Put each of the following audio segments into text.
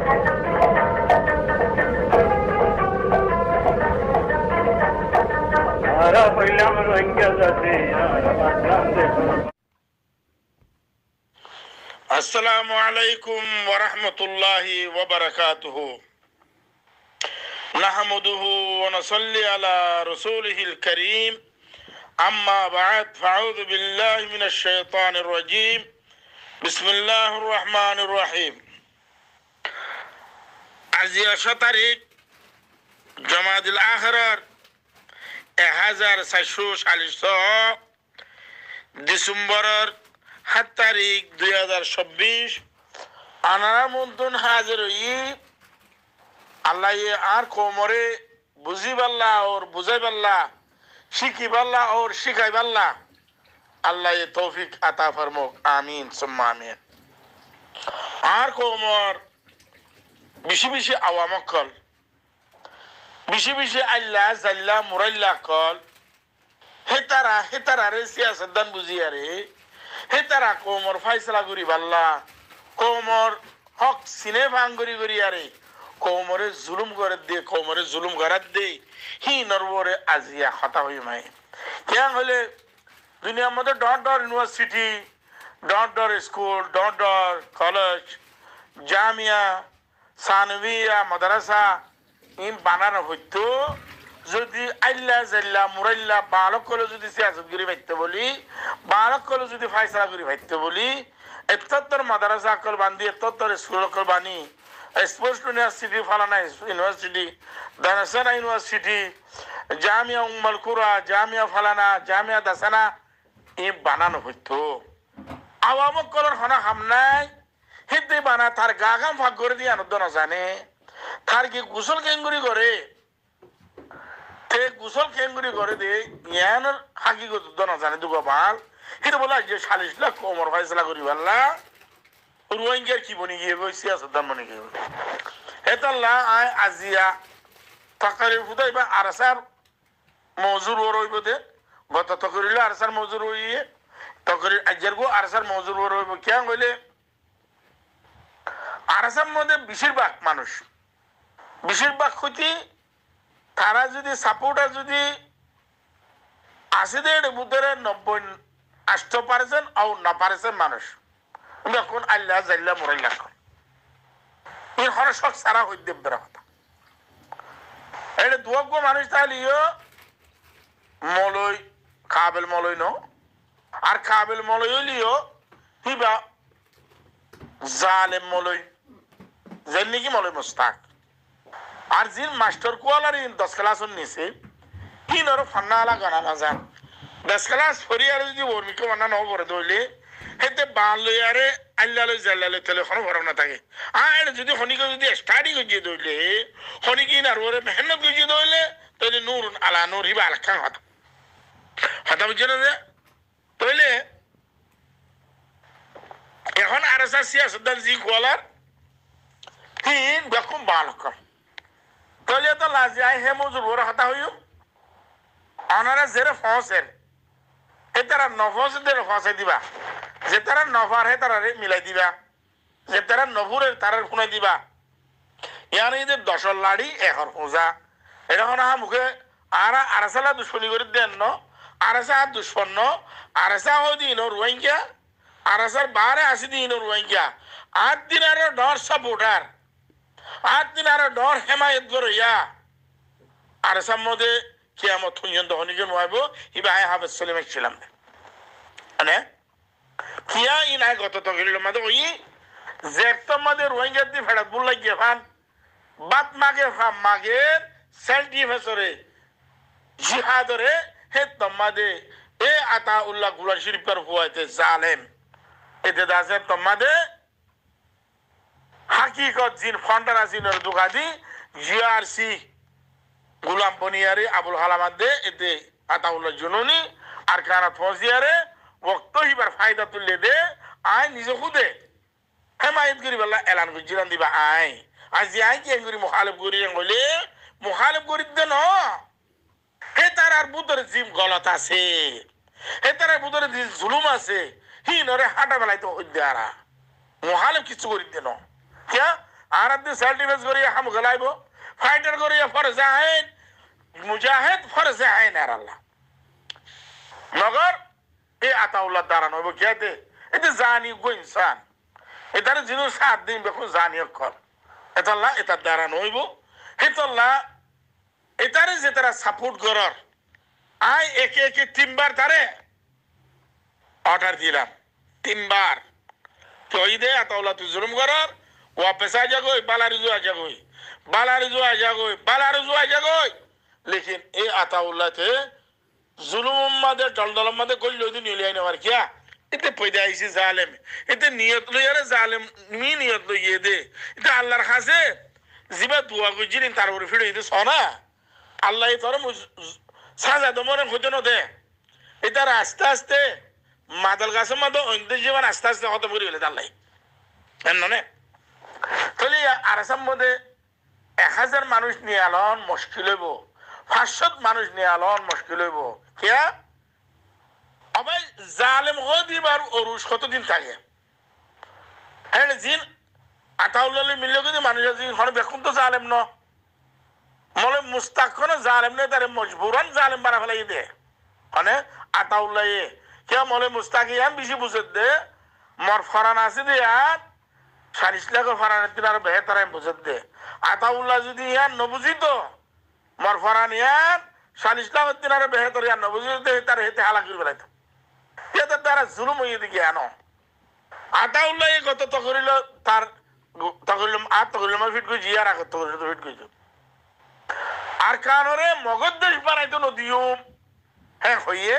আসসালামু আলাইকুম ওয়া রাহমাতুল্লাহি ওয়া বারাকাতুহু। নাহমাদুহু ওয়া নুসাল্লি আলা রাসূলিহিল কারীম। আম্মা বা'দ, ফাআউযু বিল্লাহি মিনাশ শাইতানির রাজীম। বিসমিল্লাহির রহমানির রহিম। আজি ১৮ তারিখ জমাদুল আখিরার ১৪৪৬ ডিসেম্বরের ৭ তারিখ ২০২৬ আনারা মন্তন হাজির হই। আল্লাহ আর কোমরে বুঝি পাল্লা ওর বুঝাই পাল্লা, শিখি পাল্লা ওর শিখাই পাল্লা, আল্লাহ তৌফিক আতা ফরমুক, আমিন সুম্মা আমিন। আর কোমর বেশি বেশি আওয়ামক কল, বেশি বেশি আল্লাহ জাল্লা মুরাল্লা কল, হেতারা রে সিয়াসতদান বুঝিয়া রে, হেতারা কোমর ফাইসলা করি পাল্লা, কোমর হক সিনে ভাঙ্গরি করিয়া রে, কোমরে জুলুম করে দে, কোমরে জুলুম করার দে, হি নরবরে আজিয়া হতা হই মাই। কেন হলে দুনিয়ার মধ্যে ডর ডর ইউনিভার্সিটি, ডর ডর স্কুল, ডর ডর কলেজ, জামিয়া, সানভিয়া, মাদ্রাসা ইন বানানো হইতো যদি আল্লাহ জাল্লা মুরাল্লা বালক কলে যদি সিয়াসত করি ভাইতে বলি, বালক কলে যদি ফাইসলা করি ভাইতে বলি, এত্তর মাদ্রাসা কল বান্ধি, এত্তর স্কুল কল বানি, স্পোর্টস ইউনিভার্সিটি, ফালানা ইউনিভার্সিটি, দানাসানা ইউনিভার্সিটি, জামিয়া উম্মুল কুরা, জামিয়া ফালানা, জামিয়া দাসানা ই বানানো হইতো। আওয়ামক কলর হনা হাম নাই, হেতে বানা তার গা গাম ভাগ করে দিয়ে আনন্দ না জানে, তার কি গুসল কেঙ্গুরি করে, তে গুসল কেঙ্গুরি করে দে ইয়ানোর হাকি গত না জানে দুগা বাল, হেতে বলা যে ৪০ লাখ কোমর ফাইসলা করি পাল্লা, রোহিঙ্গার কি বনি গিয়ে গই সিয়াসতদান বনি গিয়ে হেতাল্লাহ আয় আজিয়া তকারির ফুদাই বা আরসার মজুর ও রইব দে, গত তকরিলে আরসার মজুর হইয়ে তকরির আজ্জার গো আরসার মজুর ও রইব। কেন হইলে আরসার মধ্যে বেশিরভাগ ক্ষতি তারা যদি সাপোর্টার যদি ৮০ ভিতরে ৯০-৮০% আর ৯% মানুষ এখন আল্লাহ জাল্লা মুরাল্লা এর হরসক সারা হইদেবের কথা। এটা দুয়াগ্য মানুষ তাহলে মলই কাবেল মলই ন, আর কাবেল মলই হইলিও হিবা জালেম মলই যেন নাকি মলই মোস্তাক। আর যিন মাস্টার কোয়ালার 10 ক্লাস নিছে তিন আর ফান্না আলা গানা না যান 10 ক্লাস ফরি আর যদি বর্মিকে মানা ন করে দইলে হেতে বান লই আরে আল্লাহ লই জাল্লা লই টেলিফোন ভরা না থাকে। আর যদি হনিকে যদি স্টাডি গজিয়ে দইলে হনিকে না ওরে মেহনত গজিয়ে দইলে তাহলে নূর আলা নূর হিবা আল খান হতা বুঝছেন না তাহলে এখন আরএসএস সিয়াসতদান জি কোয়ালার তিন বেকুম বালক তাহলে তো লাজি আই হে মজুর ওরা হতা হইও আনারা জেরে ফসের হে তারা নফস দে ফসে দিবা, যে তারা নফার হে তারা মিলাই দিবা, যে তারা নফুরের তারা শুনাই দিবা। ইয়ানি যে 10 লাড়ি এখন খোঁজা এরকম আহা মুখে আর আরসালা দুশ্মনী করে দেন ন, আরসা দুষ্পন্ন আরসা হো দিন রোহিঙ্গা আরসার 12-80 দিন রোহিঙ্গা 8 দিন আর ডর সাপোর্টার 8 দিন আর ডর হেমায়ত করে ইয়া আরসার মধ্যে কিয়ামত পর্যন্ত হনিকে নয়ব ইবা আই হাফেজ সলিম ছিলাম মানে কিয়া ইনাই গত তগিল মধ্যে ওই যে একটা মধ্যে রোহিঙ্গা দি ফেড়া বুল লাগিয়ে ফান বাত মাগে ফাম মাগে সেলটি ফেসরে জিহাদরে হে তম্মাদে এ আতা উল্লাহ গুলান শরীফ কর হুয়াতে জালেম এতে দাসে তম্মাদে হাকিকত জিন ফন্টার আসিনের দুকাদি জিআরসি গুলাম বনিয়ারে আবুল হালামাদ দে এতে আতাউল্লাহ জুনুনি আর কানা ফজিয়ারে ওক্ত হিবার ফায়দা তুললে দে আয় নিজে খুদে হেমায়ত করি বললা এলান গুজিরান দিবা আয় আজি আয় কি করি মুখালিফ করি বলে মুখালিফ করি দে ন হে তার আর বুতরে জিম গলত আছে, হে তার বুতরে জুলুম আছে, হি নরে হাঁটা বেলায় তো হইতে আরা মুখালিফ কিছু করি দে ন কিয়া আর আদি সেলফ ডিফেন্স করিয়া হাম গলাইব ফাইটার করিয়া ফরজে আইন মুজাহিদ ফরজে আইন আর আল্লাহ মগর এই আতাউল্লাহ দ্বারা নইব কিয়াতে এতে জানি গো ইনসান এটার জিনিস 7 দিন বেকো জানি অক্ষর এতাল্লাহ এটার দ্বারা নইব হেতাল্লাহ এটারে যে তারা সাপোর্ট করার আই একে একে 3 বার তারে অর্ডার দিলাম 3 বার কই দে আতাউল্লাহ তুই জুলুম করার ওয়াপস আ যাগোই বালারিজু আ যাগোই বালারিজু আ যাগোই বালারিজু আ যাগোই लेकिन ए আতাউল্লাহ তে জুলুম মাদে দলদল মাদে কই লই দিন ইলাই নেওয়ার কিয়া এতে পয়দা আইছে জালেম এতে নিয়ত লইয়ারে জালেম মি নিয়ত লইয়ে দে এটা আল্লাহর কাছে জিবা দোয়া কইছিলেন তার উপরে ফিরে দিতে সোনা আল্লাহ তোর সাজা দমরে খোঁজনো দে এটা আস্তে আস্তে মাদল গাছের মধ্যে অন্য জীবন আস্তে আস্তে খতম করে গেলে আল্লাহ এমন তাহলে আরাসাম মধ্যে 1000 মানুষ নিয়ে আলন মুশকিল হইব 500 মানুষ নিয়ে আলন মুশকিল হইব কিয়া আবার জালেম গদিবার ওরুশ কতদিন থাকে হ্যাঁ জিন আতাউল্লাহ মিললে যদি মানুষ জিন হন বেকুন তো জালেম ন মলে মুস্তাকন জালেম নে তারে মজবুরান জালেম বানা ফেলাই দে মানে আতাউল্লাহ কিয়া মলে মুস্তাকিয়ান বেশি বুঝে দে মর ফরান আছে দে আর 40 লাখ ফরান তিন আর বেহতর বুঝে দে আতাউল্লাহ যদি ইয়ান নবুঝি তো মর ফরান ইয়ান 40 লাখ তিন আর বেহতর ইয়ান নবুঝি দে তার হেতে হালাক করে বেলাইতো এদের দ্বারা জুলুম হয়ে দিকে আনো আতাউল্লাহ গত তকরিল তার তকরিল আর তকরিল ফিট করে জিয়ার আগত তকরিল ফিট করে আর কানরে মগদ্দেশ বানাইতো নদিও হ্যাঁ হইয়ে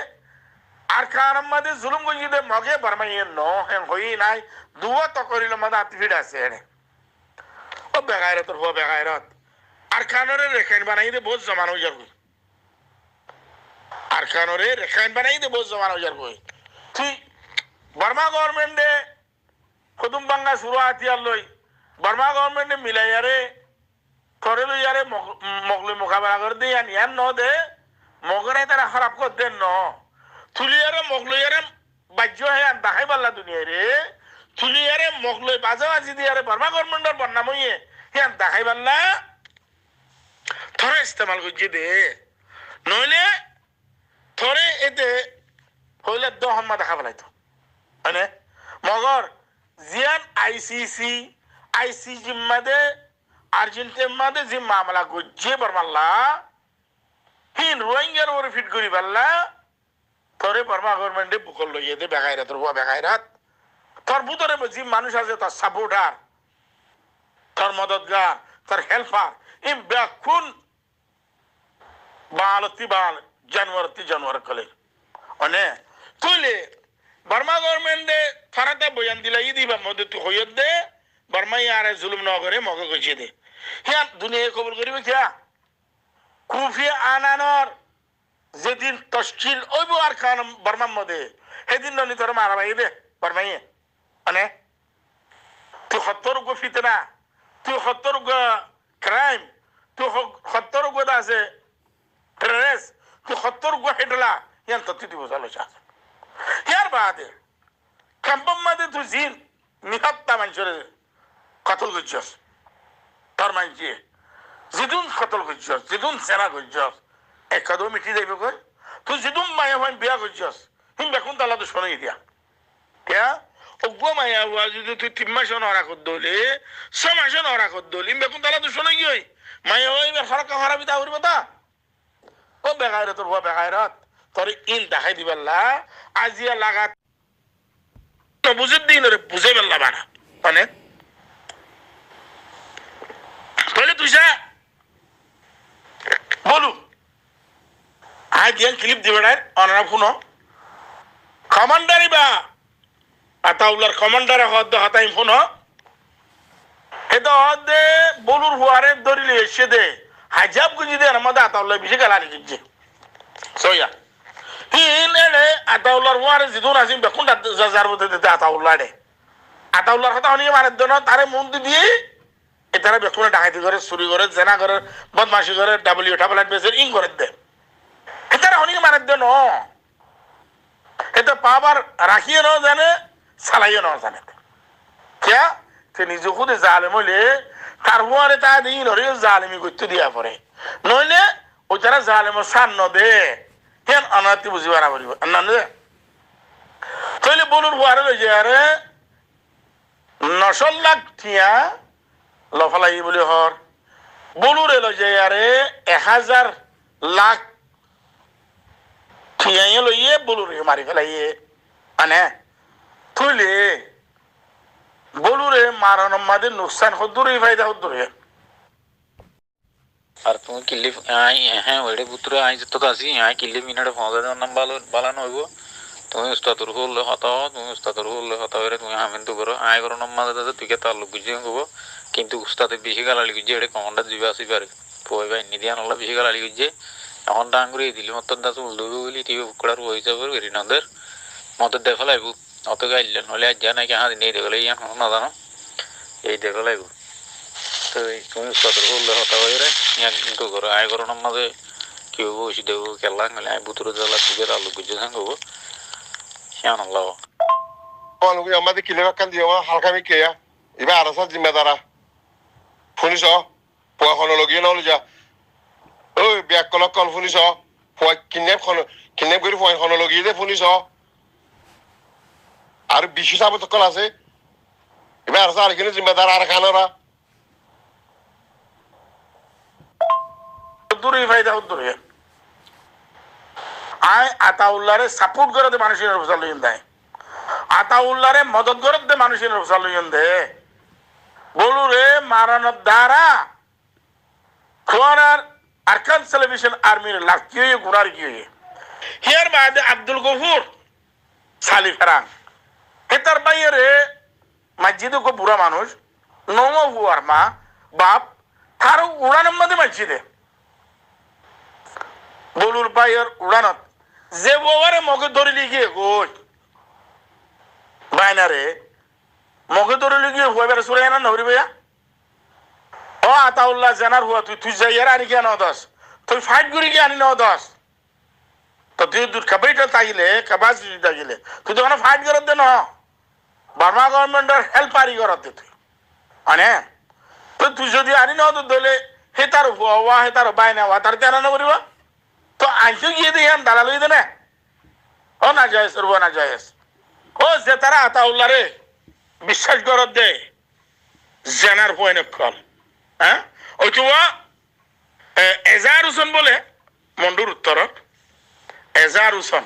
আর কানম মাদে জুলুম গজি দে মগে বরমাইয়ে ন হ্যাঁ হই নাই দুয়া তকরিল মাদে আতি ফিট আছে এনে ও বেগায়রত হো বেগায়রত আর কানরে রেখাইন বানাই দে বহুত জমান হই যাবে আর কানরে রেখাইন বানাই দে বহুত জমান হই যাবে তুই বর্মা গভর্নমেন্টে কুতুম বাঙ্গা শুরু হাতিয়ার লই বর্মা গভর্নমেন্টে মিলাইয়ারে করে লইয়ারে মগলে মোকাবেলা করে দিয়ে ইয়ান ন দে মগরে তারা খারাপ কর দেন ন তুলিয়ারে মগলইয়ারে বাজ্য হয়ে আর দেখাই পারলা দুনিয়ায় রে তুলিয়ারে মগলই বাজাবাজি দিয়ারে বর্মা গভর্নমেন্টের বন্যাম হইয়ে ইয়ান দেখাই পারলা থরে ইস্তেমাল করছি দে নইলে থরে এতে হইলে দহন মা দেখা পেলাইতো মানে মগর জিয়ান আইসিসি মাদে আর্জেন্টিন মাদে যে মামলা গজ্জে বর্মাল্লা হিন রোহিঙ্গার ওরে ফিট করি পারলা তোরে বর্মা গভর্নমেন্টে বুকল লইয়ে দে বেগাইরাত রুয়া বেগাইরাত তোর ভিতরে যে মানুষ আছে তার সাপোর্টার তোর মদতগার তোর হেল্পার এই ব্যাকুন বালতি বাল জানুয়ার কলে অনে তুইলে বর্মা গভর্নমেন্টে ফারাতে বয়ান দিলা ই দিবা মধ্যে তুই হইয়ত দে বর্মা ইয়ারে জুলুম ন করে মগে গছিয়ে দে হিয়া দুনিয়া কবুল করিবে কিয়া কুফি আনানোর যেদিন তশকিল ওইব আর খান বর্মার মধ্যে সেদিন ননি তোর মারা ভাই দে বর্মাইয়ে মানে তুই 70 গো ফিতনা তুই 70 গো ক্রাইম তুই 70 গো আছে টেররিস্ট তুই 70 গো হেডলা ইয়ান তো তুই বুঝালো চাস ইয়ার বাদে ক্যাম্পম মাদে তুই জিন নিহত্তা মানুষের কতল করছস তোর মানুষে যেদিন কতল করছস যেদিন সেনা করছস একদম মিটি যাইবে কই তুই যেদিন মায়া ভাই বিয়া করছস হিম বেকুন তালা তো শোনাই দিয়া কেয়া অগ্য মায়া হওয়া যদি তুই 3 মাস নরা কর দলে 6 মাস নরা কর দলি বেকুন তালা তো শোনাই গই মায়া হই ফরক খারাপি তা করিব তা ও বেগায়রত তোর বেগায়রত তোর ইন দেখাই দিবাল্লা আজিয়া লাগা তো বুঝে দিন রে বুঝে বেল্লা বানা মানে বলে তুই বলু আজ ইয়ান ক্লিপ দিবে না অনারা শুনো কমান্ডারি বা আতাউল্লার কমান্ডারে হদ হাতাই শুনো এটা হদে বলুর হুয়ারে ধরিলে এসে দে হাজাব গুজি দে আমাদের আতাউল্লাহ বেশি গালালি দিচ্ছে সইয়া হিন এলে আতাউল্লার হুয়ারে জিদুন আসিম বেকুন যার মধ্যে দিতে আতাউল্লাহ রে আতাউল্লাহর কথা অনেকে মানের জন্য তারে মন্দি দিয়ে এটারা বেকুনে ডাকাতি করে চুরি করে জেনা করে বদমাশি করে ডাব্লিউ ঠাবলাইট বেসের ইং করে দে এটারা অনেকে মানের জন্য এটা পাবার রাখিয়ে নাও জানে চালাইও নাও জানে কে নিজে খুদে জালেম হইলে তারপরে তা দিই লড়িও জালিমি করতে দিয়া পরে নইলে ওই তারা জালিমের সার নদে হেন অনাতি বুঝিবার পারিব না তইলে বলুর বুয়ারে লই যে আরে 9 লাখ টিয়া লফালাই বলি হর বলুরে লই যে আরে 1000 লাখ টিয়া লইয়ে বলুরে মারি ফেলাইয়ে মানে তুইলে বলুরে মারানোর মাঝে নুকসান হদ্দুরে ফায়দা হদ্দুরে আর তুমি কিল্লি হ্যাঁ ওইটা পুত্র আই তো আসি আই কিল্লি মিনাটে পৌঁছা দেওয়ার নাম বালানো হইব তুমি উস্তাদুর হলে হতাও তুমি উস্তাদুর হলে হতা হয়ে তুমি হামিন তো করো আয় করো নম্বর দাদা তুই কে তাল্লুক বুঝিয়ে হবো কিন্তু উস্তাদে বেশি গালালি গুজে এটা কমান্ডার যাবে আসি পারে পয় ভাই নিদিয়া নলা বেশি গালালি গুজে এখন ডাং করে দিলি মত দাস উল্লুবে বলি টিভি কুকড়ার হয়ে যাবে রিনাদের মতো দেখা লাগবো অত গাইলে নলে আজ জানাই কে হাত নিয়ে দেখলে ইয়া না জানো এই দেখা লাগবো তো তুমি উস্তাদুর হলে হতা হয়ে রে কিন্তু করো আয় করো নম্বরে কি হবো ওষি দেবো খেলা গেলে আয় বুতুরে জ্বালা তুই তাল্লুক বুঝে থাকবো আমাদের কিলে কান দিয়ে হালকা মিকে এবার আর আসার জিম্মেদারা শুনিস পয়খন লগিয়ে নহলে যা ওই ব্যাগ কলক কল শুনিস কিডনেপ করে পয়খন লগিয়ে দে শুনিস আর বিশি সাবত কল আছে এবার আর আর এখানে জিম্মেদার আর খানোরা দূরে ফায়দা দূরে আয় আতাউল্লাহরে সাপোর্ট করে দে মানুষের রফসা লইন দেয় আতাউল্লাহরে মদত করে দে মানুষের রফসা লইন দে বলু রে মারানোর দ্বারা খোয়ারার আরকান সেলিব্রেশন আর্মির লাভ কি হয়ে গুনার কি হয়ে হিয়ার বাদে আব্দুল গফুর সালি ফেরাং হেতার বাইরে মসজিদে কো বুড়া মানুষ নম হুয়ার মা বাপ তার উড়ানের মধ্যে মসজিদে বলুর বাইয়ের উড়ানত যে বাবারে মগে ধরে লিখিয়ে গোজ বাইনারে মগে ধরে লিখিয়ে হুয়া বেড়ে সুরাই না নহরি ভাইয়া ও আতাউল্লাহ জানার হুয়া তুই যাইয়ার আনি কে নদাস তুই ফাইট করি কে আনি নদাস তো তুই দুধ কাবাইটা তাইলে কাবাস তাইলে তুই তো কোনো ফাইট করত দে ন বার্মা গভর্নমেন্টের হেল্প পারি করত দে তুই মানে তো তুই যদি আনি ন তো দলে হে তার হুয়া হে তার বাইনা হওয়া তার তেনা নকরিবা তো আইসো গিয়ে দিয়ে দালাল হইতে না ও না জয়েস রুবা না জয়েস ও যে তারা আতাউল্লাহ রে বিশ্বাস করত দে জেনার পয়েন্ট কল হ্যাঁ ওই তো এজার হুসেন বলে মন্ডুর উত্তরত এজার হুসেন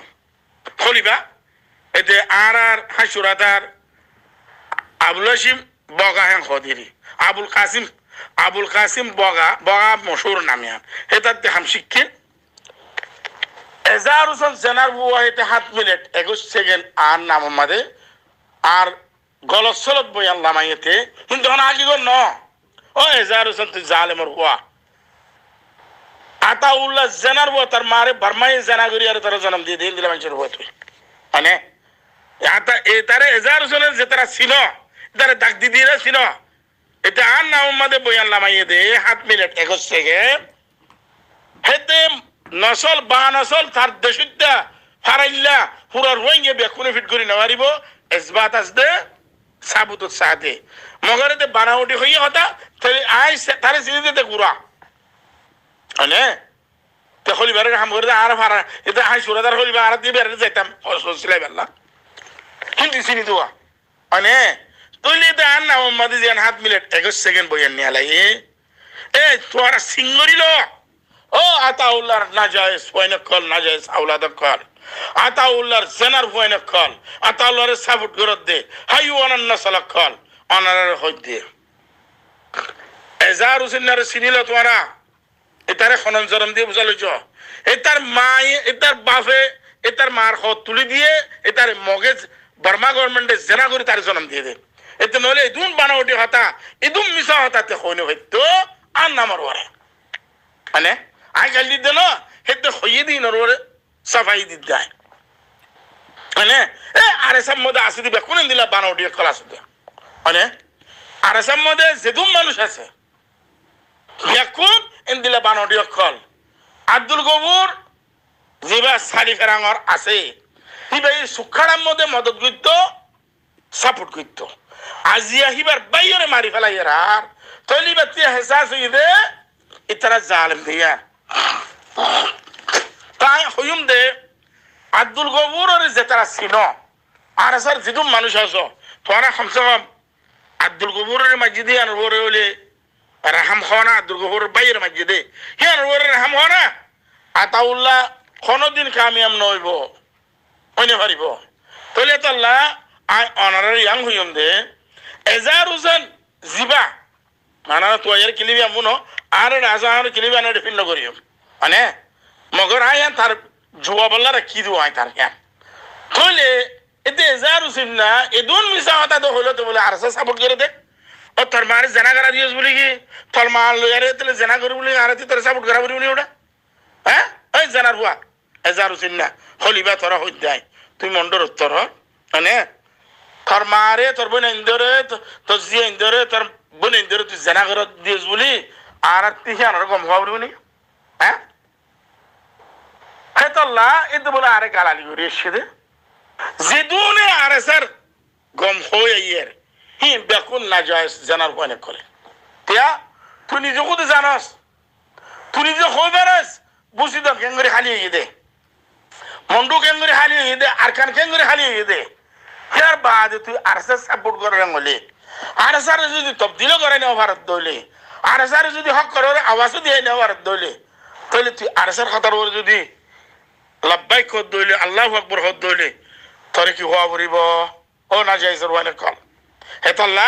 খলিবা এতে আর হাসুরাদার আবুল হাসিম বগা হ্যাঁ খদিরি আবুল কাসিম বগা মশুর নামিয়ান হেতার দেখাম শিক্ষিত এজার হুসেন জেনার বুয়া হেতে 7 মিনিট 21 সেকেন্ড আর নাম আমাদের আর গলসলত বই আল্লাহ মাইয়েতে কিন্তু আগে ন ও এজার হুসেন তুই জালেমর হুয়া আতাউল্লাহ জেনার বুয়া তার মারে বার্মাই জেনা করি আর তারা জন্ম দিয়ে দিল দিলে মানুষের হুয়া তুই মানে তারে এজার হুসেনের যে তারা ছিল তারা ডাক দিদিরা ছিল এটা আর নাম আমাদের বই আল্লাহ মাইয়েতে 7 মিনিট 21 সেকেন্ড হেতে নসল বা নসল তার দেশুদ্দা ফারাইল্লা পুরা রোহিঙ্গা বেকুনে ফিট করে নেওয়ারিব এসবাত আসদে সাবুত সাথে মগরেতে বানাউটি হইয়া হতা তাহলে আই তারে চিনি দিতে গুড়া মানে তে হলি বেড়ে হাম করে আর ফারা এটা আই সুরাদার হলি আর দিয়ে বেড়ে যাইতাম সসিলাই বেল্লা কিন্তু চিনি দেওয়া মানে তুইলে তো আর না মোহাম্মদ জিয়ান 7 মিনিট 21 সেকেন্ড বইয়ের নিয়ে লাই এ তোরা সিঙ্গরিল ও আতাউল্লাহর নাজায়েজ পয়েন্ট কল নাজায়েজ আওলাদ কল আতাউল্লাহর জেনার পয়েন্ট কল আতাউল্লাহর সাপোর্ট করত দে হাইওয়ানান নাসাল কল অনারার হই দে এজার হুসেনার চিনিল তোরা এটারে খনন জরম দিয়ে বুঝালছ এটার মায়ে এটার বাপে এটার মার হাত তুলি দিয়ে এটার মগজ বার্মা গভর্নমেন্টে জেনা করে তার জন্ম দিয়ে দে এতে নলে ইদুন বানাওটি হতা ইদুম মিশা হতাতে হইনে হইতো আর নামার ওরে মানে আই গাল দিতে না হেতে হইয়ে দিন ওরে সাফাই দিতে দেয় মানে আর এসব মধ্যে আসি দিবে কোন দিলা বানাওটি কলা শুধু মানে আর এসব মধ্যে যেদুম মানুষ আছে এখন দিলা বানাওটি কল আব্দুল গফুর যেবা সারি ফেরাঙর আছে হিবা এই সুখাড়ার মধ্যে মদত করত সাপোর্ট করত আজি আহিবার বাইরে মারি ফেলাই আর তলি বাতি হেসাস হই দে ইতারা জালিম দিয়া তাই হইম দে আব্দুল গফুর আর যেতারা সিনো আর স্যার জিদুম মানুষ আছো তোরা কমসে কম আব্দুল গফুরের মসজিদে আনবরে হলে রাহাম খানা আব্দুল গফুর বাইয়ের মসজিদে হে আনবরে রাহাম খানা আতাউল্লাহ কোনদিন কামিয়াম নইব হইনে পারিব তলে তাল্লা আই অনারারি ইয়াং হইম দে এজার হুসেন জিবা মানা তো এর কিলিবি আমুনো আর রাজা আর কিলিবি আনা ডিফিন করিম মানে মগর আয়ান তার জবাবল্লা রাখি দিও আই তার ইয়ান তলে এতে এজার হুসেন না এদুন মিসা কথা তো হলো তো বলে আরসা সাপোর্ট করে দে ও তোর মার জেনা করা দিয়েছ বলি কি তোর মা লয়ারে তাহলে জেনা করি বলি আর তোর সাপোর্ট করা বলি ওটা হ্যাঁ ওই জেনার বুয়া এজার হুসেন না হলিবা তোরা হই যায় তুই মন্ডর উত্তর মানে তোর মারে তোর বোন ইন্দরে তোর জিয়া ইন্দরে তোর বোন ইন্দরে তুই জেনা করে দিয়েছ বলি আর তুই আনার কম হওয়া বলি হ্যাঁ হেতল্লা এতে বলে আরে গালালি করে এসে দে জিদুনে আরে স্যার গম হয়ে ইয়ের হি বেকুন না যায় জানার অনেক করে তিয়া তুই নিজে কোথায় জানাস তুই নিজে হয়ে বেড়াস বুঝি তো কেঙ্গরি খালি হয়ে দে মন্ডু কেঙ্গরি খালি হয়ে দে আর কান কেঙ্গরি খালি হয়ে দে ইয়ার বাদে তুই আরএসএস সাপোর্ট করে বলে আরএসআর যদি তবদিলও করে নেওয়া ভারত দইলে আরএসআর যদি হক করে আওয়াজও দিয়ে নেওয়া ভারত দইলে তাহলে তুই আরএসআর খাতার উপরে যদি লাব্বাইক হদ দইলে আল্লাহু আকবার হদ দইলে তোরে কি হওয়া পড়িব ও না যাইজর ওয়ানে কল হেতাল্লা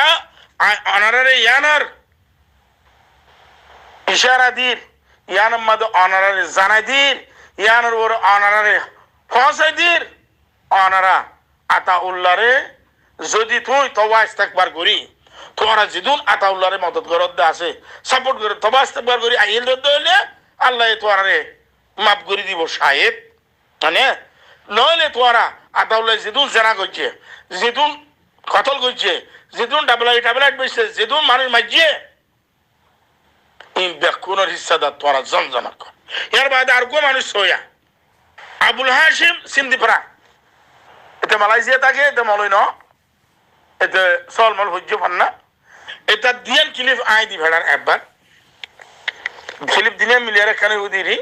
অনারারে ইয়ানার ইশারা দির ইয়ানার মধ্যে অনারারে জানাই দির ইয়ানার ওর অনারারে ফসাই দির অনারা আতাউল্লাহরে যদি তুই তওবা ইস্তেগফার করি তোরা জিদুন আতাউল্লাহরে মদদ করত আছে সাপোর্ট করে তওবা ইস্তেগফার করি আইল দইলে আল্লাহ তোরারে মাফ করে দিব শায়েদ মানে নইলে তোরা আতাউল্লাহ জিদুন জানা করছে জিদুন কতল করছে জিদুন টাবলাইট বসছে জিদুন মানুষ মাঝিয়ে ইন বেকুনের হিসাদার তোরা জমজমা কর এর বাদে আর কো মানুষ সোয়া আবুল হাশিম সিন্দিপাড়া এটা মালয়েশিয়া থাকে এটা মলই ন এটা সলমল হজ্জ ফান্না এটা দিয়ান ক্লিপ আই দি ভেড়ার একবার ক্লিপ দিনে মিলিয়ার এখানে উদিরি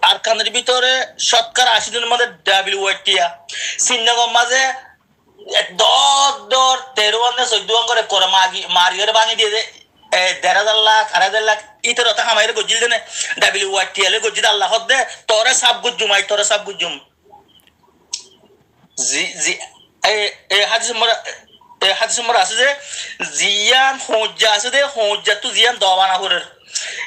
আর কানের ভিতরে শতকরা ৮০ জনের মধ্যে ডাব্লিউআইটিয়া সিন্নগম মাঝে দর 13 করে করে মারিয়ার ভাঙি দিয়ে ১,৫০০ লাখ ২,৫০০ লাখ ইতর কথা হামাইরে গজিল দেনে ডাব্লিউআইটিয়া লে গজিল আল্লাহ দে তোরে সাব গুজুম আই তোরে সাব গুজুম জি জি এ হাদিস নম্বর আছে যে জিয়ান হজ্জা আছে দে হজ্জা তো জিয়ান দবানা করে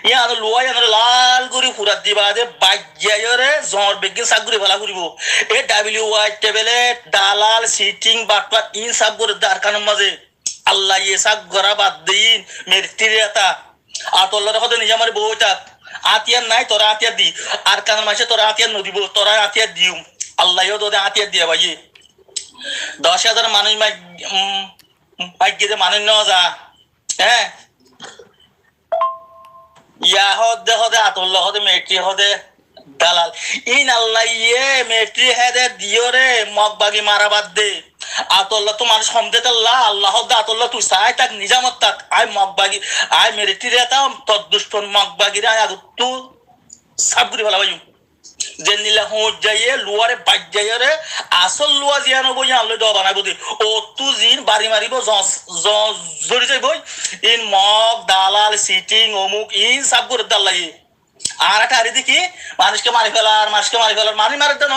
ইয়ান লোয়া ইয়ান লাল গুরি ফুরাত দিবা দে বাজ্জায়রে জর বেগিন সাগুরি ভালা করিব এ ডাব্লিউআই টেবলে দালাল সিটিং বাটপাট ইন সব করে দারকানের মাঝে আল্লাহ ইয়ে সাগ গরা বাদ দিন মেরতিরিয়াতা আতল্লাহর কথা নিজে আমার বউটা আতিয়ার নাই তোরা আতিয়ার দি আর কানের মাসে তোরা আতিয়ার নদিব তোরা আতিয়ার দিউ আল্লাহও তোদের আতিয়ার দিয়া ভাই ১০,০০০ মানুষ মানুষ নেওয়া যা হ্যাঁ ইয়া হদে হদে আতল্লাহ হদে মেট্রি হদে দালাল ইন আল্লাহ ইয়ে মেট্রি হেদে দিও রে মগ বাগি মারা বাদ দে আতল্লাহ তো মানুষ সমদে আল্লাহ আল্লাহ হদে আতল্লাহ তুই চাই তাক নিজামত তাক আই মগ বাগি আই মেট্রি রে তা তদ্দুষ্টন মগ বাগি রে আগ তু সাবগুরি ভালো ভাই যে নিলা হোঁচ যাইয়ে লুয়ারে বাজ যাইয়ে রে আসল লুয়া জিয়া নব আল্লাহ দোয়া বানাবো দি ও তু জিন বাড়ি মারিব জড়ি যাইব ইন মগ দালাল সিটিং অমুক ইন সব করে দাল্লাই আর একটা হারি দেখি মানুষকে মারি ফেলার মারি মারে দেন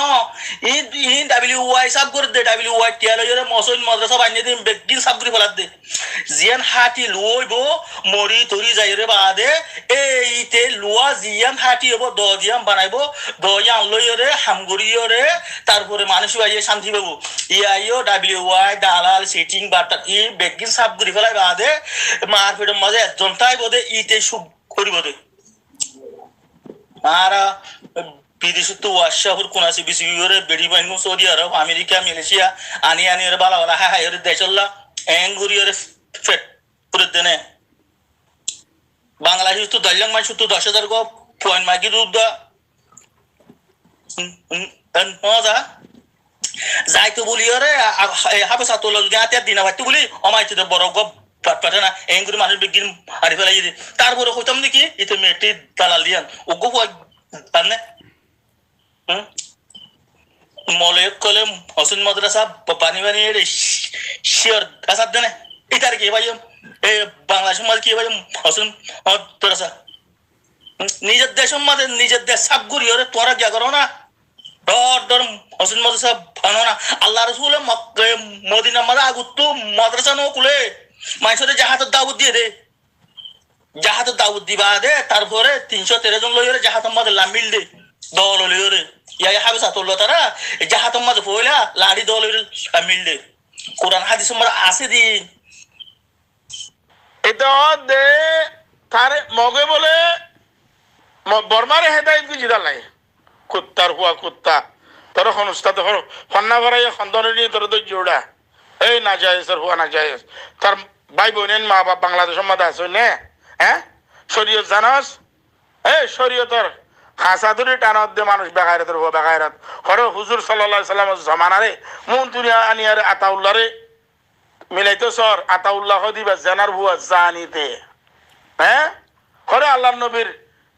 ইন ডাব্লিউআই সব করে দে ডাব্লিউআই টিয়ালে মসজিদ মাদ্রাসা বানিয়ে দিন বেগিন সব করে ফেলার দে জিয়ান হাতি লইব মরি তরি যাই রে বাদে এইতে লুয়া জিয়ান হাতি হবো দিয়াম বানাইব দয়ান লইরে হামগুড়িয়রে তারপরে মানুষ আইয়ে শান্তি পাবো ইয়াইও ডাব্লিউআই দালাল সিটিং বাটা ই বেগিন সব করে ফেলাই বাদে মারপিটের মাঝে একজন তাই বোধে ইতে সুখ করিব দে আর বিদেশে তো ওয়াশাহুর কোন আছে বিসি ইউরে বেড়ি বাহিনী সৌদি আরব আমেরিকা মালয়েশিয়া আনি ওরে বালা বালা হাই ওরে দেশল্লা এঙ্গুরি ওরে ফেট পুরো দেনে বাংলাদেশ তো দল্যাং মাই তো ১০,০০০ গো পয়েন্ট মাগি দুধ মজা যাই তো বলি ওরে হাফে সাতলা যদি আতে দিনা ভাই তো বলি অমাইতে বড় গপ পাঠে না এঙ্গুরি মানুষ বিজ্ঞান হারি ফেলাই দিই তারপরে হইতাম নাকি এতে মেয়েটি দালাল দিয়ান ওগো হয় জানে মলয়ক কলে হোসেন মাদ্রাসা পানি বানিয়ে শিওর কাসার দেনে এটার কি ভাই এই বাংলা সমাজ কি ভাই হোসেন মাদ্রাসা নিজের দেশের মাঝে নিজের দেশ সাপ ঘুরি ওরে তোরা গিয়া করো না ডর ডর হোসেন মাদ্রাসা বানো না আল্লাহ রসুল মদিনা মাদা আগুত্তু মাদ্রাসা নো কুলে মানুষের জাহাতের দাউদ দিয়ে দে জাহাতের দাউদ দিবা দে তারপরে 313 জন লইরে জাহাতের মাঝে লামিল দে দল লইরে ইয়া হাবিস আতুল্লাহ তারা জাহাতের মাঝে পয়লা লাড়ি দল লইরে লামিল দে কোরআন হাদিসের মাঝে আছে দিন এটা দে তারে মগে বলে বর্মারে হেদায়েত কি জিদা লাই কুত্তার হুয়া কুত্তা তোর এখন উস্তাদ হন্না ভরাই খন্দনে নিয়ে তোর তো জোড়া এই না জায়েজের হুয়া না জায়েজ তার ভাই বোনেন মা বাপ বাংলাদেশের মধ্যে আছে নে হ্যাঁ শরীয়ত জানাস এই শরীয়তর হাসাদুরি টানত দে মানুষ বেগায়রাতের হুয়া বেগায়রাত হরে হুজুর সাল্লাল্লাহু আলাইহি সাল্লামের জমানারে মন দুনিয়া আনিয়ারে আতাউল্লাহরে মিলাইতো সর আতাউল্লাহ দিবা জানার হুয়া জানিতে হ্যাঁ হরে আল্লাহর নবীর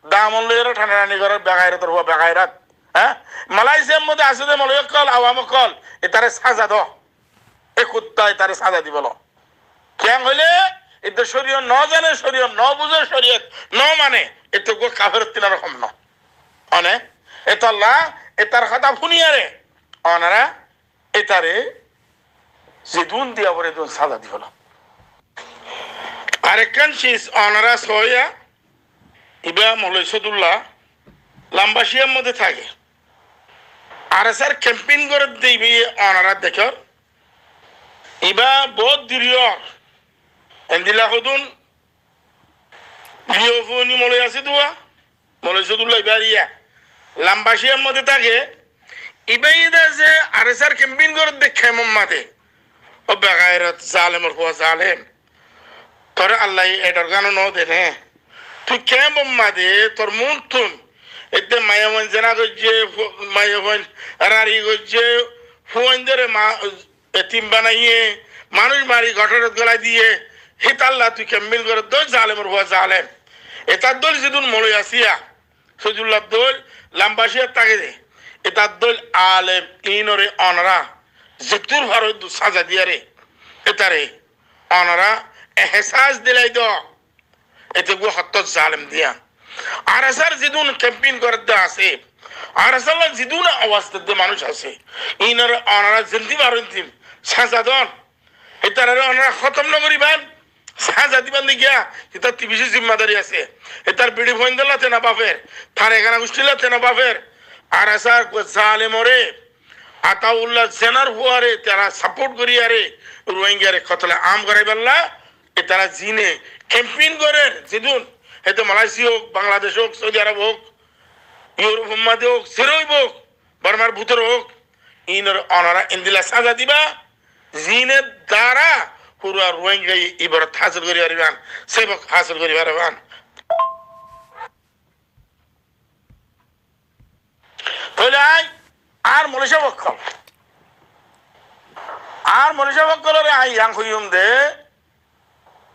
দামন লইরে ঠানানি করে বেগায়রাতের হুয়া বেগায়রাত হ্যাঁ মালয়েশিয়ার মধ্যে আছে যে মলয় কল আওয়াম কল এটারে সাজা দ এ কুত্তা এটারে সাজা দিবল কেন হইলে এটা শরীয় ন জানে শরীয় ন বুঝে শরীয়ত ন মানে এত গো কাফের তিন রকম ন অনে এটা আল্লাহ এটার কথা শুনিয়ারে অনারা এটারে জিদুন দিয়া পরে দুন সাজা দিবল আরেকখান শীষ অনারা সইয়া ইবা মৌলাই সদুল্লাহ লাম্বাসিয়ার মধ্যে থাকে আর স্যার ক্যাম্পেইন করে দিবি অনারা দেখ ইবা বহুত দৃঢ় এন্দিলা হদুন বিয়ফনি মলয় আছে দুয়া মলয় সদুল্লাহ ইবারিয়া লাম্বাসিয়ার মধ্যে থাকে ইবাই যে আর স্যার ক্যাম্পেইন করে দেখে মোম্মাদে ও বেগায়রত জালেমর হুয়া জালেম তোরে আল্লাহ এটার গানো ন দেনে তুই কে বোম্মা দে তোর মন তুন এতে মায়াবন জেনা করছে মায়াবন রারি করছে ফুয়েন্দারে মা এতিম বানাইয়ে মানুষ মারি ঘটনাত গলা দিয়ে হিত আল্লাহ তুই কেমিল করে দোল জালেমর হুয়া জালেম এটার দোল যেদিন মলই আসিয়া সজুল্লাহ দোল লাম্বাসিয়া তাকে দে এটার দোল আলেম ইনরে অনরা যেতুর ভারত সাজা দিয়া রে এটারে অনরা এহসাস দিলাই দ এতে গো হত্ত জালেম দিয়া আর আসার যেদিন ক্যাম্পেইন করতে আসে আর আসার যেদিন আওয়াজ দিতে মানুষ আছে ইনর অনারা জিন্দি বারন্তিম সাজা দন এটারে অনারা খতম ন করিবান সাজা দিবান গিয়া এটা টিভিসি জিম্মাদারি আছে এটার বিড়ি ফোন দিলাতে না বাপের তার এখানে গোষ্ঠীলাতে না বাপের আর আসার জালেমরে আতাউল্লাহ জেনার হুয়ারে তারা সাপোর্ট করিয়ারে রোহিঙ্গারে কতলে আম করাইবাল্লা এ তারা জিনে ক্যাম্পেইন করেন যেদিন হয়তো মালয়েশিয়া হোক বাংলাদেশ হোক সৌদি আরব হোক ইউরোপ মধ্যে হোক সেরই হোক বর্মার ভূতর হোক ইনর অনারা ইন্দিলা সাজা দিবা জিনের দ্বারা পুরা রোহিঙ্গা ইবারত হাসিল করি পারিবান সেবক হাসিল করি পারিবান তাহলে আর মনীষা বক্ষল আর মনীষা বক্ষলরে আই ইয়াং হইম দে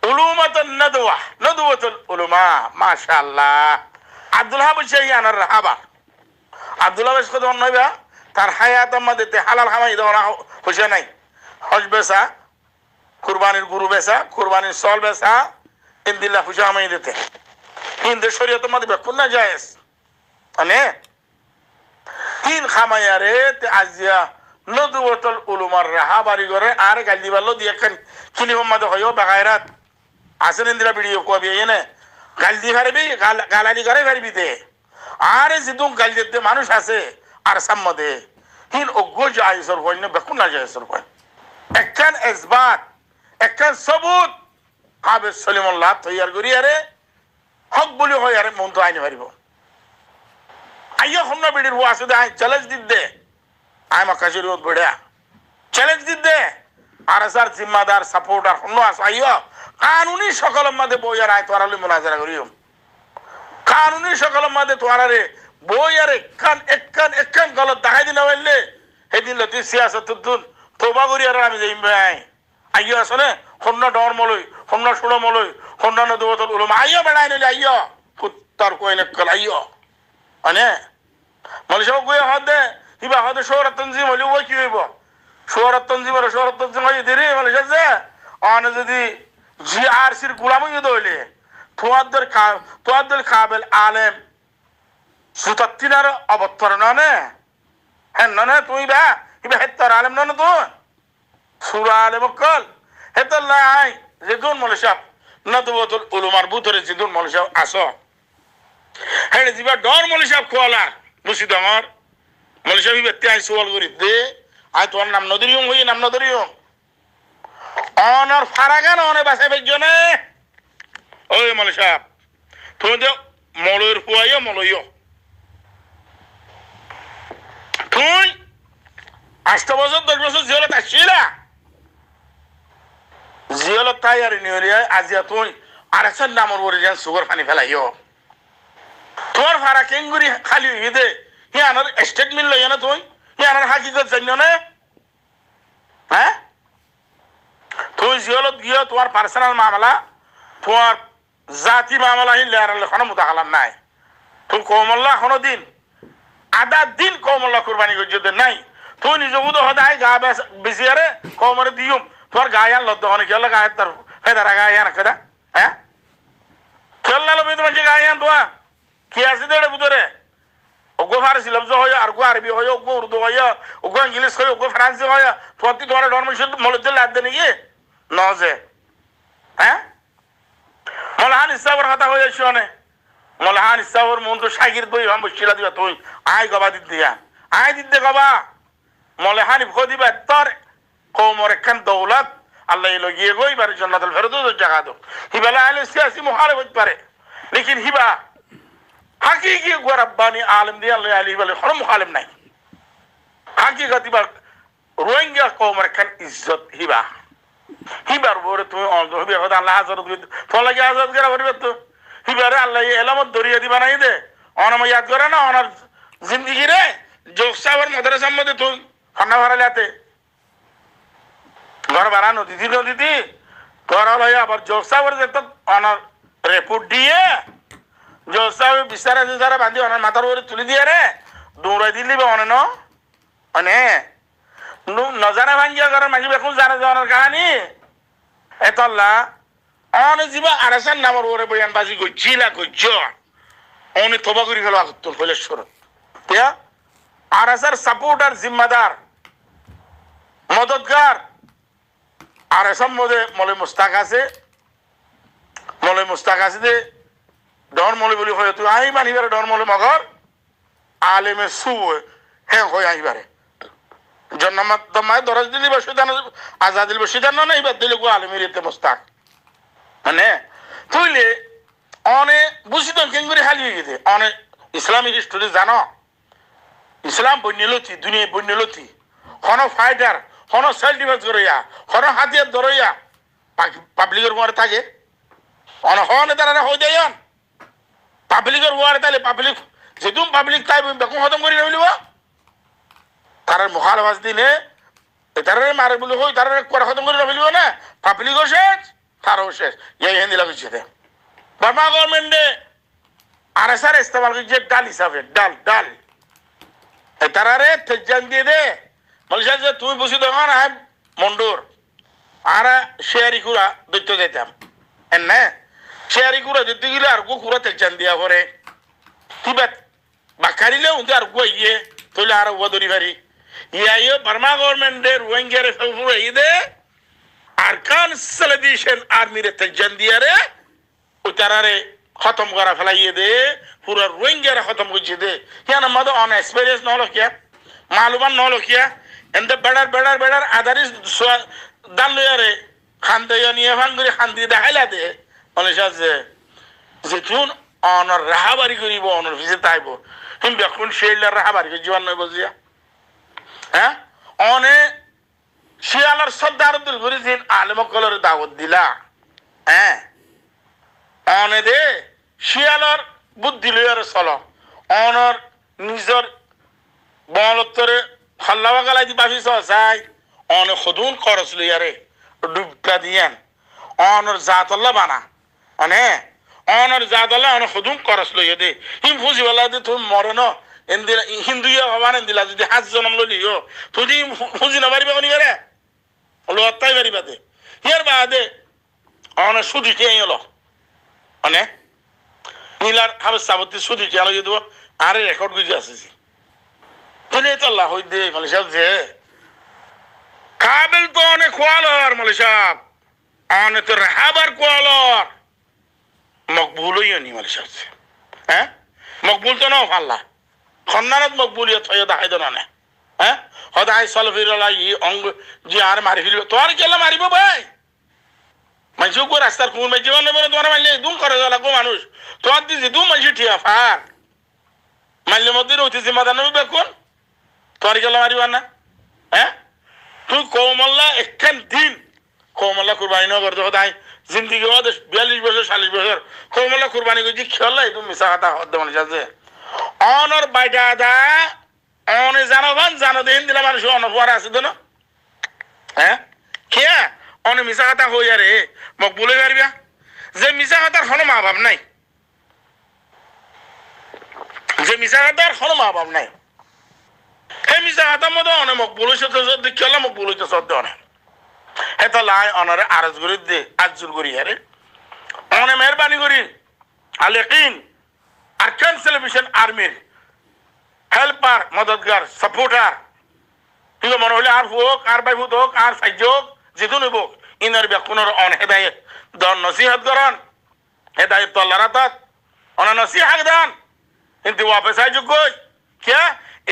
উলুমাতুন নাদওয়া নাদওয়াতুল উলামা মাশাআল্লাহ আব্দুল্লাহ বলছে আনার রাহাবা আব্দুল্লাহ বেশ কত নইবা তার হায়াতের মধ্যে হালাল খামাই দেওয়া হইছে নাই হজ বেচা কুরবানির গরু বেচা কুরবানির চল বেচা ইনদিল্লাহ হুজা খামাই দিতে হিন্দু শরীয়তের মধ্যে বেকুন না জায়েজ মানে তিন খামাইয়ারে আজিয়া নদওয়াতুল উলামার রাহাবারি করে আর গালি বাল্লো দিয়ে খান কিলিম মধ্যে হইও বাগায়রাত আসেন ইন্দিরা ভিডিও কবি এনে গাল দিয়ে পারবি গালালি করে পারবি দে আর যেদুম গাল দিতে মানুষ আছে আর সাম্মদে হিন অজ্ঞ জায়েজর হয় না বেকুন না জায়েজর হয় একখান ইসবাত একখান সবুত হাবেজ সলিমুল্লাহ তৈয়ার করি আরে হক বলি হয় আরে মন তো আইনি পারিব আইয়া হন্ন বিড়ির হু আছে দে আই চ্যালেঞ্জ দিত দে আই মাকাশির রোদ বড়া চ্যালেঞ্জ দিত দে আর স্যার জিম্মাদার সাপোর্টার হন্ন আছে আইয়া কানুনি সকলের মধ্যে বই আর আয় তোয়ারালে মোনাজারা করিও কানুনি সকলের মধ্যে তোয়ারারে বই আর একখান গলত দেখাই দিন বললে সেদিন লতি সিয়াসত তুন তোবা করি আর আমি যাইম ভাই আইয়া আসলে হন্ন ডর মলই হোমনা সুড়ো মলই হোমনা নদুবতল উলুম আইয়ো বেড়াই নিলে আইয়ো কুত্তার কইনে কল আইয়ো মানে মলসব গুয়ে হদে হিবা হদে শহর তনজিম হলি ওই কি হইব শহর তনজিম হলে শহর তনজিম হই দেরি মলসব যে অনে যদি জিআরসির গোলাম হই দইলে তোয়াদ্দল কাবেল আলেম সুতাত্তিনার অবতরণ নে হ্যাঁ ননে তুই বা হিবা হেত্তর আলেম ননে তুই সুরা আলেম কল হেতল্লা আই যেদুন মলসব নদুবতুল উলুমার বুতরে যেদুন মলসব আসো হ্যাঁ জিবা ডর মলসব খোয়ালার বুঝি ডর মলসব হিবা তিয়াই সোয়াল করি দে আই তোর নাম নদরিয়ম হই নাম নদরিয়ম অনর ফারাগান অনে বাসে বেজনে ওই মলসব তুমি যে মলয়ের হুয়াইও মলইও তুই 8 বছর 10 বছর জিয়ালত আসছিলা জিয়ালত তাই আর নিয়রিয়া আজিয়া তুই আরেকজন নামর ওরে যেন সুগার পানি ফেলাইও তোর ফারা কেঙ্গুরি খালি হয়ে দে হিয়ানোর স্টেটমেন্ট লইয়া না তুই হিয়ানোর হাকিকত জানিও না হ্যাঁ তুই জিয়ালত গিয়ে তোমার পার্সোনাল মামলা তোমার জাতি মামলা হিন লেয়ার লেখানো মুতাকালাম নাই তুই কৌমল্লা এখনো দিন আধা দিন কৌমল্লা কুরবানি করতে নাই তুই নিজকে তো হদায় গা বেশি আরে কৌমরে দিয়ম তোর গায়ান লদ্দ হনে কি হলো গায়ের তোর ফেদারা গায়ান কেদা হ্যাঁ খেল না লবি তোমার গায়ান তোয়া কি আছে দেড়ে ভিতরে ওগো ফারসি লফজ হয় আর গো আরবি হয় ওগো উর্দু হয় ওগো ইংলিশ হয় ওগো ফ্রান্সি হয় তোর কি তোমার ধর্মশীল মলতে লাদ দে নাকি নজে হ্যাঁ মলহান ইসাবর কথা হয়ে শুনে মলহান ইসাবর মন তো শাগির বই হাম বসিলা দিবা তুই আই গবা দিত দিয়া আই দিত দে গবা মলহানি ভো দিবা তোর কওমর একখান দৌলত আল্লাহ লগিয়ে গই বার জান্নাতুল ফেরদৌস জায়গা দো হিবালা আলে সিয়াসি মুহারিব হতে পারে লেকিন হিবা হাকিকি গো রব্বানি আলেম দিয়া আল্লাহ আলী বলে কোনো মুখালিম নাই হাকিকতি বা রোহিঙ্গা কওমর একখান ইজ্জত হিবা হিবার বরে তুমি অন্ধ হবি কথা আল্লাহ হাজার ফলাকে আজাদ করা পারবে তো হিবারে আল্লাহ এলামত দরিয়া দিবা নাই দে অনাম ইয়াদ করে না অনার জিন্দগি রে জোকসাবর মাদ্রাসার মধ্যে তুই খান্না ভাড়ালাতে ঘর ভাড়া নদী ঘর হলো আবার জোকসাবর যেত অনার রেপুট দিয়ে জোকসাবর বিস্তারা বান্ধি অনার মাথার উপরে তুলি দিয়ে রে দৌড়াই দিলি বা অনে অনে নজানা ভাঙ্গিয়া ঘরের মাঝে এখন জানে যাওয়ার কাহানি এতল্লা অনে যাবা আরেসার নামর ওরে বয়ান বাজি গজ্জিলা গজ্জ অনে তোবা করি গেল আগত্তর কৈলেশ্বর তিয়া আরেসার সাপোর্টার জিম্মাদার মদতগার আরেসার মধ্যে মলে মুস্তাক আছে দে ডর মলে বলি হয় তুই আই মানিবারে ডর মলে মগর আলেমে সু হ্যাঁ হয় আইবারে জন্নামাত দমায় দরজ দিলি বা সুদান আজাদিল বা সুদান না এবার দিলে গো আলমের এতে মোস্তাক মানে তুইলে অনে বুঝিত কেঙ্গুরি হালিয়ে গেছে অনে ইসলামিক হিস্টোরি জানো ইসলাম বন্যলতি দুনিয়া বন্যলতি হন ফাইটার হন সেলফ ডিফেন্স করিয়া হন হাতিয়ার ধরইয়া পাবলিকের ওয়ারে থাকে অন হনে তারা হয়ে যায় পাবলিকের ওয়ারে তাহলে পাবলিক যেতুম পাবলিক তাই বেকম খতম করি রইলিব তার মুখালবাস দিলে তার মারে বলে হই তার করে খতম করে ফেলিব না পাবলিকও শেষ তারও শেষ এই হিন্দি লাগিয়েছে বার্মা গভর্নমেন্টে আরএসআর ইস্তেমাল করছে ডাল হিসাবে ডাল তারারে তেজান দিয়ে দে বলছে যে তুমি বসি দোকান হ্যাঁ মন্ডুর আর শেয়ারি কুড়া দৈত্য দিতাম এনে শেয়ারি কুড়া দিতে গেলে আর গো কুড়া তেজান দিয়া করে তিবাত বাকারিলে উনতে আর গো ইয়ে তোলে আর ও দরি ভারি ইয়াইও বার্মা গভর্নমেন্টের রোহিঙ্গার ফেফুরে ইদে আরকান সালাদিশন আর্মিরে তেজান দিয়া রে ও তারারে খতম করা ফেলাইয়ে দে পুরো রোহিঙ্গারে খতম করছে দে কেন মতো অন এক্সপিরিয়েন্স নহলো কিয়া মালুমান নহলো কিয়া এনতে বেড়ার আদারিস দাল লইয়ারে খান্দে নিয়ে ভাঙ্গুরি খান্দি দেখাইলা দে মানে সাজে যেতুন অনর রাহাবারি করিব অনর ভিজে তাইব হিম বেকুন শেইলার রাহাবারি জীবন নয় বজিয়া হ্যাঁ অনে শিয়ালার সর্দার আব্দুল গরিজিন আলেম কলর দাওয়াত দিলা হ্যাঁ অনে দে শিয়ালার বুদ্ধি লইয়ারে চল অনর নিজর বলত্তরে হল্লাবা গালাই দি বাফি চাই অনে সদুন খরচ লইয়ারে ডুবটা দিয়ান অনর জাতল্লা বানা মানে অনর জাতল্লা অন খুদুম করস লইয়ে দে হিম ফুজি বলা দে তুমি মরে ন এন্দিলা হিন্দুইয়া হবান এন্দিলা যদি হাজ জনম লইও তুই ফুজি না পারিবা কোনি করে হলো অত্যাই পারিবা দে ইয়ার বাদে অন সুদি কে হলো মানে নীলার হাবে সাবতি সুদি কে লইয়ে দেব আরে রেকর্ড গুজি আসিছি তুই তো আল্লাহ হই দে মালি সাহেব যে কাবিল তো অনেক কোয়ালর মালি সাহেব অনেক তো রাহাবার কোয়ালর মকবুলই নি মালি সাহেব হ্যাঁ মকবুল তো নাও ফাল্লা খন্নারত মকবুলিয়ত হয়ে দেখাই দেন না হ্যাঁ সদায় চলফিরলা ই অঙ্গ যে আর মারি ফেলবে তোর কেলা মারিব ভাই মানুষ গো রাস্তার কোন মাঝে মানে বলে তোমার মারলে দুম করে লাগবো মানুষ তোমার দিছি দু মানুষ ঠিয়া ফার মারলে মধ্যে রইতে জিম্মাদার নবী বেকুন তোর কেলা মারিব না হ্যাঁ তুই কৌমল্লা একখান দিন কৌমল্লা কুরবানি ন করতে সদায় জিন্দিগি 42 বছর 40 বছর কৌমল্লা কুরবানি করছি খেলা একটু মিশা কথা হদ্দ মানুষ আছে অনর বাইটা দা অনে জানাবান জানো দেন দিলা মানুষ অনফার আছে তো না হ্যাঁ কে অনে মিশা কথা হই আরে মকবুলে পারবিয়া যে মিশা কথার কোনো মা বাপ নাই যে মিশা কথার কোনো মা বাপ নাই সেই মিশা কথার মধ্যে অনে মকবুল হইছে তো দেখলা মকবুল হইতে সদ্য অনে এটা লাই অনরে আরজ করি দে আজুর করি আরে অনে মেহরবানি করি আলেকিন আরকান সেলিব্রেশন আর্মির হেল্পার মদতগার সাপোর্টার ঠিক মনে হলে আর হোক আর ভাই হোক আর সাহায্য হোক যেহেতু নেব ইনার ব্যাকুনের অন হেদায়ত দন নসিহত করেন হেদায়ত তো আল্লাহ রাতাত অন নসিহত দান কিন্তু ওয়াপে সাহায্য কই কে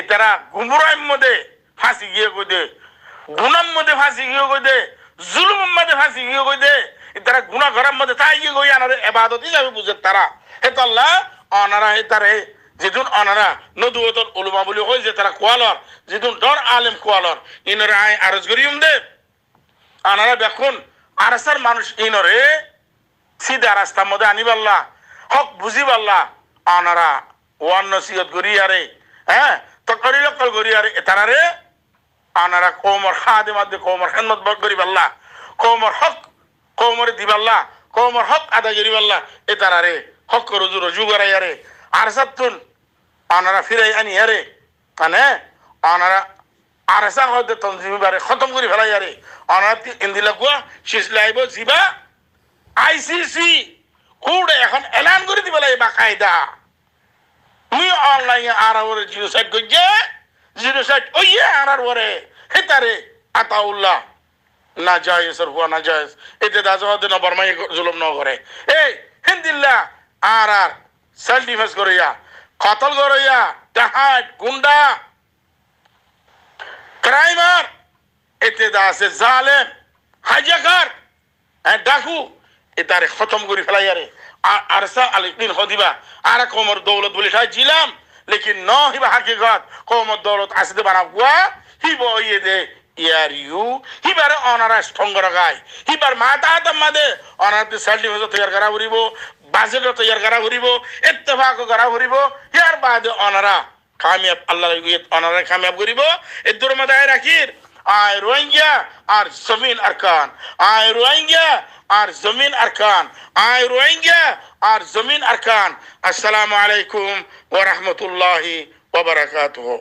এতারা গুমরাইম মধ্যে ফাঁসি গিয়ে কই দে গুনাম মধ্যে ফাঁসি গিয়ে কই দে জুলুম মধ্যে ফাঁসি গিয়ে কই দে এতারা গুনাহ করার মধ্যে তাই গিয়ে কই আনারে ইবাদত হিসাবে বুঝে তারা হে তো আল্লাহ অনারা হে তারে যেদিন অনারা নদুয়তুল উলামা বলি কই যে তারা কোয়ালর যেদিন ডর আলেম কোয়ালর ইনরে আই আরজ করিম দে আনারা দেখুন আরসার মানুষ ইনরে সিধা রাস্তার মধ্যে আনিবাল্লাহ হক বুঝিবাল্লাহ আনারা ওয়ান নসিহত করি আরে হ্যাঁ তো করিল কল করি আরে তারারে আনারা কওমর খাদিমাত কওমর খিদমত করিবাল্লাহ কওমর হক কওমরে দিবাল্লাহ কওমর হক আদায় করিবাল্লাহ এ তারারে হক রুজু করাই আরে আরসাতুন আনারা ফিরাই আনি আরে মানে আনারা আরসা হতে তনজিমি বারে খতম করে ফেলাই আরে আনারা ইন্দিলা গুয়া শেষ লাইব জিবা আইসিসি কোড এখন এলান করে দিবেলা এই বাকায়দা মুই অনলাইনে আর ওরে জিনোসাইড কইছে জিনোসাইড ওইয়ে আনার ওরে হেতারে আতাউল্লাহ না জায়েজ আর হুয়া না জায়েজ এতে দাজওয়াতে না বর্মাই জুলুম ন করে এই হিন্দিল্লাহ আর সেলফ ডিফেন্স করিয়া কতল করিয়া ডাহাত গুন্ডা ক্রাইমার এতে দাসে জালেম হাইজাকার ডাকু এটারে খতম করে ফেলাই আরে আরসা আলিদিন হদিবা আর কোমর দৌলত বলে সাইছিলাম লেকিন ন হিবা হাকিকত কোমর দৌলত আসতে বানা গুয়া হিব ইয়ে দে ইয়ার ইউ হিবার অনারা স্থঙ্গ রাখায় হিবার মাতা দম্মাদে অনারতে সেলফ ডিফেন্স তৈরি করা হরিব বাজেট তৈরি করা হরিব ইত্তেফাক করা হরিব ইয়ার বাদে অনারা কামিয়াব আল্লাহ অনারা কামিয়াব করিব এ দুর্মদায় রাখির আয় রোহিঙ্গা আর জমিন আরকান আয় রোহিঙ্গা আর জমিন আরকান আয় রোহিঙ্গা আর জমিন আরকান আসসালামু আলাইকুম ওয়া রাহমাতুল্লাহি ওয়া বারাকাতুহু